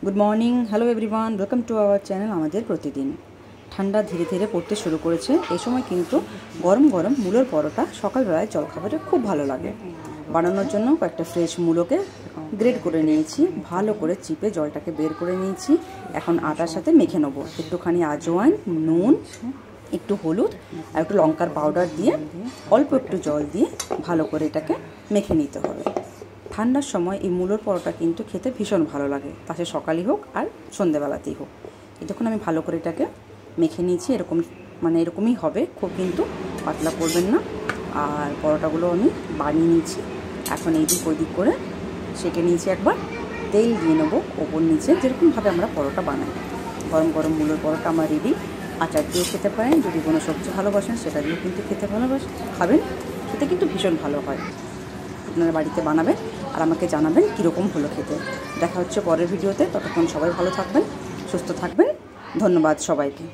Good morning, hello everyone, welcome to our channel আমাদের প্রতিদিন। ঠান্ডা ধীরে ধীরে পড়তে শুরু করেছে। এই সময় কিন্তু গরম গরম মূলোর পরোটা সকালবেলায় জলখাবারে খুব ভালো লাগে। বানানোর জন্য কয়েকটা ফ্রেশ মূলোকে গ্রেড করে নিয়েছি, ভালো করে চিপে জলটাকে বের করে নিয়েছি। এখন আটার সাথে মেখে নেবো। একটুখানি আজওয়াইন, নুন, একটু হলুদ আর একটু লঙ্কার পাউডার দিয়ে অল্প একটু জল দিয়ে ভালো করে এটাকে মেখে নিতে হবে। ঠান্ডার সময় এই মূলোর পরোটা কিন্তু খেতে ভীষণ ভালো লাগে, তা সে সকালই হোক আর সন্ধ্যেবেলাতেই হোক। যখন আমি ভালো করে এটাকে মেখে নিয়েছি, এরকমই হবে, খুব কিন্তু পাতলা করবেন না। আর পরোটাগুলো আমি বানিয়ে নিয়েছি। এখন এই দিক ওই দিক করে সেঁকে নিয়েছি। একবার তেল দিয়ে নেবো ওপর নিচে, যেরকমভাবে আমরা পরোটা বানাই। গরম গরম মূলোর পরোটা আমার রেডি। আচার দিয়ে খেতে পারেন, যদি কোনো সবজি ভালোবাসেন সেটা দিয়ে কিন্তু খেতে খাবেন, খেতে কিন্তু ভীষণ ভালো হয়। আপনারা বাড়িতে বানাবেন আর আমাকে জানাবেন কীরকম হলো খেতে। দেখা হচ্ছে পরের ভিডিওতে। ততক্ষণ সবাই ভালো থাকবেন, সুস্থ থাকবেন। ধন্যবাদ সবাইকে।